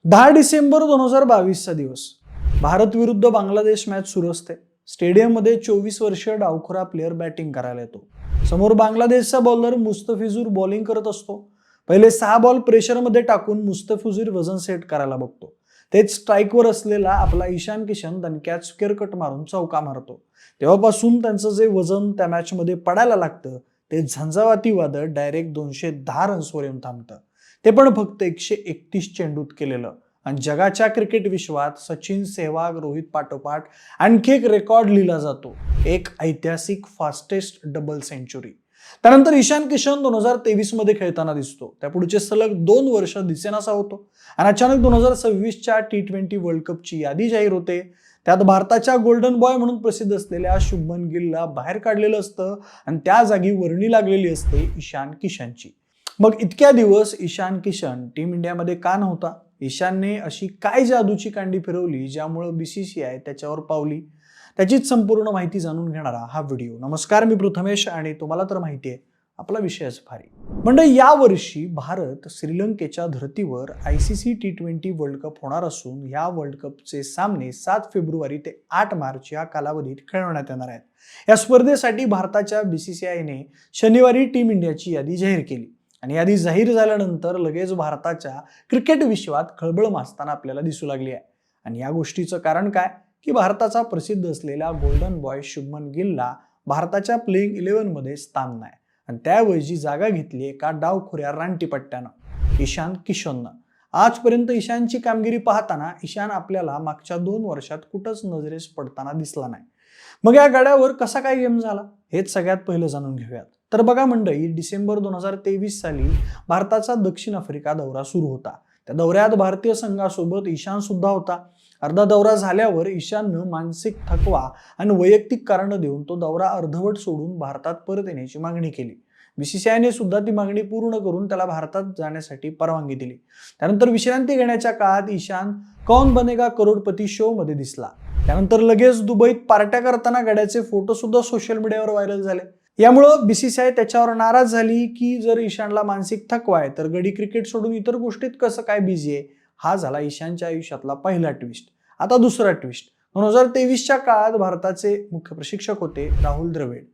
10 डिसेंबर 2022चा दिवस. भारत विरुद्ध बांगलादेश मॅच सुरू असते. स्टेडियममध्ये 24 वर्षीय डावखुरा प्लेअर बॅटिंग करायला येतो. समोर बांगलादेशचा बॉलर मुस्तफिझुर बॉलिंग करत असतो. पहिले 6 बॉल प्रेशरमध्ये टाकून मुस्तफिझुर वजन सेट करायला बघतो. तेच स्ट्राईकवर असलेला आपला ईशान किशन दणक्यात स्क्वेअर कट मारून चौका मारतो. तेव्हापासून त्यांचं जे वजन त्या मॅचमध्ये पडायला लागतं ते झंझावाती वादळ डायरेक्ट 210 रन्सवर येऊन थांबतं. ते पण फक्त 131 चेंडूत केलेलं. आणि जगाच्या क्रिकेट विश्वात सचिन, सेहवाग, रोहित पाठोपाठ आणखी एक रेकॉर्ड लिहिला जातो. एक ऐतिहासिक फास्टेस्ट डबल सेंचुरी. त्यानंतर ईशान किशन 2023 मध्ये खेळताना दिसतो. त्यापुढचे सलग 2 वर्ष दिसेनासा होतो आणि अचानक 2026च्या T20 वर्ल्ड कपची यादी जाहीर होते. त्यात भारताच्या गोल्डन बॉय म्हणून प्रसिद्ध असलेल्या शुभमन गिलला बाहेर काढलेलं असतं आणि त्या जागी वर्णी लागलेली असते ईशान किशनची. मग इतक्या दिवस ईशान किशन टीम इंडियामध्ये का नव्हता? ईशानने अशी काय जादूची कांडी फिरवली ज्यामुळे BCCI त्याच्यावर पावली? त्याचीच संपूर्ण माहिती जाणून घेणारा हा व्हिडिओ. नमस्कार, मी प्रथमेश आणि तुम्हाला तर माहिती आहे आपला विषयच भारी. म्हणजे यावर्षी भारत श्रीलंकेच्या धर्तीवर ICC T20 वर्ल्ड कप होणार असून या वर्ल्ड कपचे सामने 7 फेब्रुवारी ते 8 मार्च या कालावधीत खेळवण्यात येणार आहेत. या स्पर्धेसाठी भारताच्या BCCIने शनिवारी टीम इंडियाची यादी जाहीर केली आणि यादी जाहीर झाल्यानंतर लगेच भारताच्या क्रिकेट विश्वात खळबळ माजताना आपल्याला दिसू लागली आहे. आणि या गोष्टीचं कारण काय की भारताचा प्रसिद्ध असलेला गोल्डन बॉय शुभमन गिलला भारताच्या प्लेइंग 11 मध्ये स्थान नाही आणि त्याऐवजी जागा घेतली एका डावखुऱ्या रानटीपट्ट्यानं, ईशान किशननं. आजपर्यंत ईशानची कामगिरी पाहताना ईशान आपल्याला मागच्या 2 वर्षात कुठंच नजरेस पडताना दिसला नाही. मग या गड्यावर कसा काय गेम झाला हेच सगळ्यात पहिलं जाणून घेऊयात. तर बघा मंडळी, डिसेंबर 2023 साली भारताचा दक्षिण आफ्रिका दौरा सुरू होता. त्या दौऱ्यात भारतीय संघासोबत ईशान सुद्धा होता. अर्धा दौरा झाल्यावर ईशाननं मानसिक थकवा आणि वैयक्तिक कारण देऊन तो दौरा अर्धवट सोडून भारतात परत येण्याची मागणी केली. BCCIने सुद्धा ती मागणी पूर्ण करून त्याला भारतात जाण्यासाठी परवानगी दिली. त्यानंतर विश्रांती घेण्याच्या काळात ईशान कौन बनेगा करोडपती शो मध्ये दिसला. त्यानंतर लगेच दुबईत पार्ट्या करताना गड्याचे फोटो सुद्धा सोशल मीडियावर व्हायरल झाले. यामुळं BCCI त्याच्यावर नाराज झाली की जर ईशानला मानसिक थकवा आहे तर गडी क्रिकेट सोडून इतर गोष्टीत कसं काय बिझी आहे. हा झाला ईशानच्या आयुष्यातला पहिला ट्विस्ट. आता दुसरा ट्विस्ट. 2023च्या काळात भारताचे मुख्य प्रशिक्षक होते राहुल द्रविड.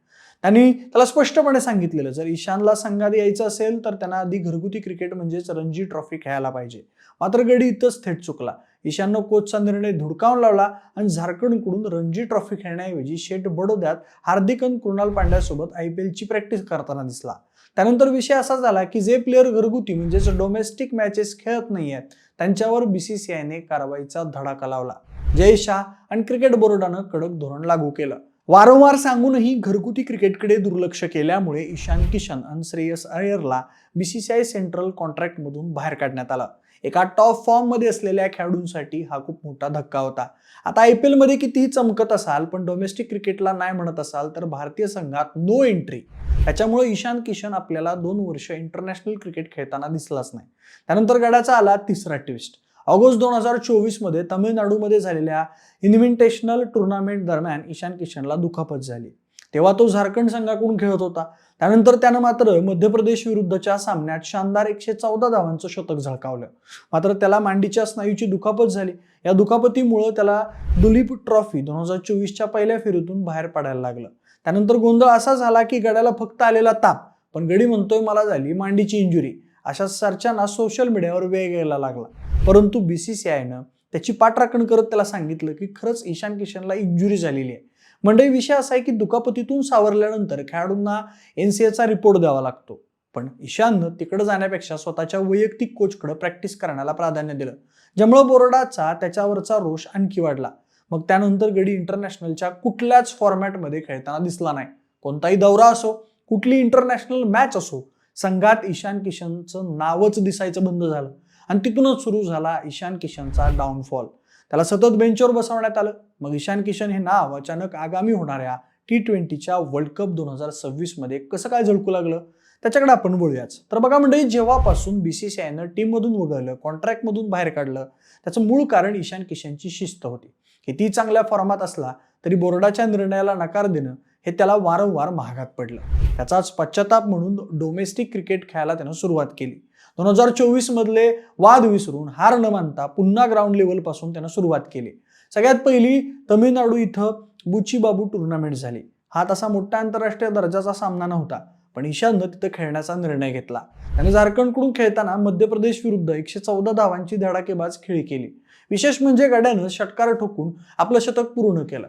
त्यांनी त्याला स्पष्टपणे सांगितलेलं जर ईशानला संघात यायचं असेल तर त्यांना आधी घरगुती क्रिकेट म्हणजेच रणजी ट्रॉफी खेळायला पाहिजे. मात्र गडी इथंच थेट चुकला. ईशाननं कोचचा निर्णय धुडकावून लावला आणि झारखंडकडून रणजी ट्रॉफी खेळण्याऐवजी शेठ बडोद्यात हार्दिक आणि कृणाल पांड्यासोबत IPLची प्रॅक्टिस करताना दिसला. त्यानंतर विषय असा झाला की जे प्लेअर घरगुती म्हणजेच डोमेस्टिक मॅचेस खेळत नाहीयेत त्यांच्यावर BCCIने कारवाईचा धडाका लावला. जय शाह आणि क्रिकेट बोर्डानं कडक धोरण लागू केलं. वारंवार सांगूनही घरगुती क्रिकेटकडे दुर्लक्ष केल्यामुळे ईशान किशन आणि श्रेयस अय्यरला BCCI सेंट्रल कॉन्ट्रॅक्टमधून बाहेर काढण्यात आलं. एका टॉप फॉर्म मध्ये असलेल्या खेळाडूंसाठी हा खूप मोठा धक्का होता. आता IPL मध्ये कितीही चमकत असाल पण डोमेस्टिक क्रिकेटला नाही म्हणत असाल तर भारतीय संघात नो एंट्री. त्याच्यामुळे ईशान किशन आपल्याला 2 वर्ष इंटरनॅशनल क्रिकेट खेळताना दिसलाच नाही. त्यानंतर गड्याचा आला तिसरा ट्विस्ट. ऑगस्ट 2024 मध्ये तामिळनाडूमध्ये झालेल्या इन्व्हिटेशनल टुर्नामेंट दरम्यान ईशान किशनला दुखापत झाली. तेव्हा तो झारखंड संघाकडून खेळत होता. त्यानंतर त्यानं मात्र मध्य प्रदेश विरुद्धच्या सामन्यात शानदार 114 धावांचं शतक झळकावलं. मात्र त्याला मांडीच्या स्नायूची दुखापत झाली. या दुखापतीमुळे त्याला दुलीप ट्रॉफी 2024च्या पहिल्या फेरीतून बाहेर पडायला लागलं. त्यानंतर गोंधळ असा झाला की गड्याला फक्त आलेला ताप, पण गडी म्हणतोय मला झाली मांडीची इंजुरी. अशा चर्चांना सोशल मीडियावर वेग यायला लागला. परंतु BCCIनं त्याची पाठराखण करत त्याला सांगितलं की खरंच ईशान किशनला इंजुरी झालेली आहे. म्हणजे विषय असा आहे की दुखापतीतून सावरल्यानंतर खेळाडूंना NCAचा रिपोर्ट द्यावा लागतो. पण ईशाननं तिकडे जाण्यापेक्षा स्वतःच्या वैयक्तिक कोचकडे प्रॅक्टिस करण्याला प्राधान्य दिलं, ज्यामुळे बोर्डाचा त्याच्यावरचा रोष आणखी वाढला. मग त्यानंतर गडी इंटरनॅशनलच्या कुठल्याच फॉर्मॅटमध्ये खेळताना दिसला नाही. कोणताही दौरा असो, कुठली इंटरनॅशनल मॅच असो, संघात ईशान किशनचं नावच दिसायचं बंद झालं आणि तिथूनच सुरू झाला ईशान किशनचा डाऊनफॉल. त्याला सतत बेंचवर बसवण्यात आलं. मग ईशान किशन हे नाव अचानक आगामी होणाऱ्या T20च्या वर्ल्ड कप 2026 मध्ये कसं काय झळकू लागलं त्याच्याकडे आपण बोलूयाच. तर बघा मंडळी, जेव्हापासून BCCIनं टीममधून वगळलं, कॉन्ट्रॅक्टमधून बाहेर काढलं, त्याचं मूळ कारण ईशान किशनची शिस्त होती. किती चांगल्या फॉर्मात असला तरी बोर्डाच्या निर्णयाला नकार देणं हे त्याला वारंवार महागात पडलं. त्याचाच पश्चाताप म्हणून डोमेस्टिक क्रिकेट खेळायला त्यानं सुरुवात केली. 2024 मधले वाद विसरून हार न मानता पुन्हा ग्राउंड लेवल पासून त्यानं सुरुवात केली. सगळ्यात पहिली तामिळनाडू इथं बुचीबाबू टुर्नामेंट झाली. हा तसा मोठा आंतरराष्ट्रीय दर्जाचा सामना नव्हता, पण ईशाननं तिथं खेळण्याचा निर्णय घेतला. त्याने झारखंडकडून खेळताना मध्य प्रदेश विरुद्ध 114 धावांची धडाकेबाज खेळी केली. विशेष म्हणजे गड्यानं षटकार ठोकून आपलं शतक पूर्ण केलं,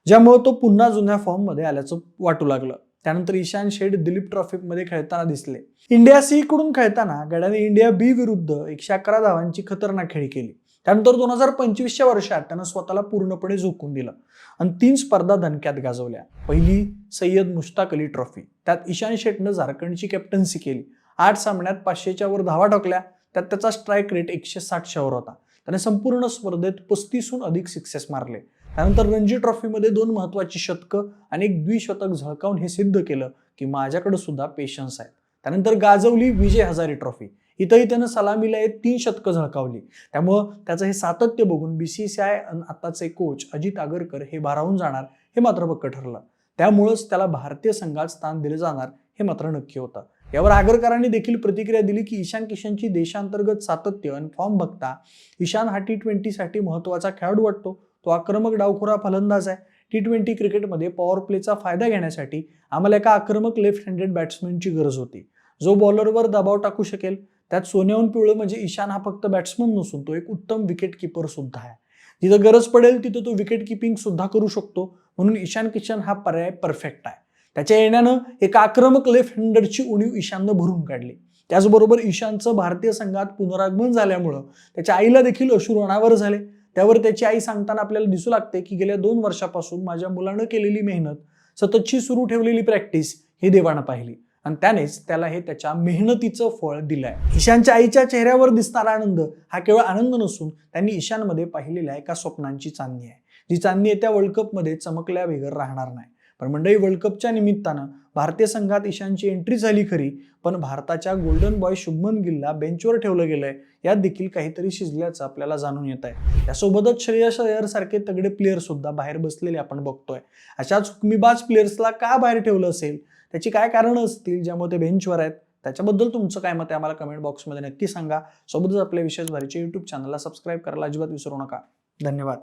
ज्यामुळे तो पुन्हा जुन्या फॉर्म मध्ये आल्याचं वाटू लागलं. त्यानंतर ईशान शेठ दिलीप ट्रॉफीमध्ये खेळताना दिसले. इंडिया सी कडून खेळताना गड्याने इंडिया बी विरुद्ध 111 धावांची खतरनाक खेळी केली. त्यानंतर 2025च्या वर्षात त्यानं स्वतःला पूर्णपणे झोकून दिलं आणि 3 स्पर्धा दणक्यात गाजवल्या. पहिली सय्यद मुश्ताक अली ट्रॉफी, त्यात ईशान शेठनं झारखंडची कॅप्टन्सी केली. 8 सामन्यात 500च्या वर धावा टाकल्या, त्यात त्याचा स्ट्राईक रेट 160च्या वर होता. त्याने संपूर्ण स्पर्धेत 35हून अधिक सिक्सेस मारले. त्यानंतर रणजी ट्रॉफीमध्ये 2 महत्वाची शतकं आणि एक द्विशतक झळकावून हे सिद्ध केलं की माझ्याकडे सुद्धा पेशन्स आहे. त्यानंतर गाजवली विजय हजारे ट्रॉफी. इथंही त्यानं सलामीला 3 शतकं झळकावली. त्यामुळं त्याचं हे सातत्य बघून बीसीसीआय आताचे कोच अजित आगरकर हे भारावून जाणार हे मात्र पक्क ठरलं. त्यामुळंच त्याला भारतीय संघात स्थान दिले जाणार हे मात्र नक्की होतं. यावर आगरकरांनी देखील प्रतिक्रिया दिली की ईशान किशनची देशांतर्गत सातत्य आणि फॉर्म बघता ईशान हा T20साठी महत्वाचा खेळाडू वाटतो. तो आक्रमक डावखोरा फलंदाज आहे. T20 क्रिकेटमध्ये पॉवर प्लेचा फायदा घेण्यासाठी आम्हाला एका आक्रमक लेफ्ट हँडेड बॅट्समनची गरज होती, जो बॉलरवर दबाव टाकू शकेल. त्यात सोन्याहून पिवळं म्हणजे ईशान हा फक्त बॅट्समन नसून तो एक उत्तम विकेट किपर सुद्धा आहे. जिथं गरज पडेल तिथं तो विकेट किपिंग सुद्धा करू शकतो. म्हणून ईशान किशन हा पर्याय परफेक्ट आहे. त्याच्या येण्यानं एक आक्रमक लेफ्ट हँडरची उणीव ईशाननं भरून काढली. त्याचबरोबर ईशानचं भारतीय संघात पुनरागमन झाल्यामुळं त्याच्या आईला देखील अश्रू अनावर झाले. त्यावर त्याची आई सांगताना आपल्याला दिसू लागते की गेल्या 2 वर्षापासून माझ्या मुलानं केलेली मेहनत, सततची सुरू ठेवलेली प्रॅक्टिस ही देवानं पाहिली आणि त्यानेच त्याला हे त्याच्या मेहनतीचं फळ दिलंय. ईशानच्या आईच्या चेहऱ्यावर दिसणारा आनंद हा केवळ आनंद नसून त्यांनी ईशानमध्ये पाहिलेल्या एका स्वप्नांची चांदणी आहे, जी चांदणी येत्या वर्ल्ड कपमध्ये चमकल्या बिगर राहणार नाही. पण मंडळी, वर्ल्ड कपच्या निमित्तानं भारतीय संघात ईशानची एंट्री झाली खरी, पण भारताच्या गोल्डन बॉय शुभमन गिलला बेंचवर ठेवलं गेलंय. यात देखील काहीतरी शिजल्याचं आपल्याला जाणून येत आहे. त्यासोबतच श्रेयस अय्यर सारखे तगडे प्लेयर सुद्धा बाहेर बसलेले आपण बघतोय. अशाच हुकमीबाज प्लेयर्सला का बाहेर ठेवलं असेल, त्याची काय कारणं असतील ज्यामुळे ते बेंचवर आहेत, त्याच्याबद्दल तुमचं काय मत आहे आम्हाला कमेंट बॉक्समध्ये नक्की सांगा. सोबतच आपल्या विशेष भारीच्या YouTube चॅनलला सबस्क्राईब करायला अजिबात विसरू नका. धन्यवाद.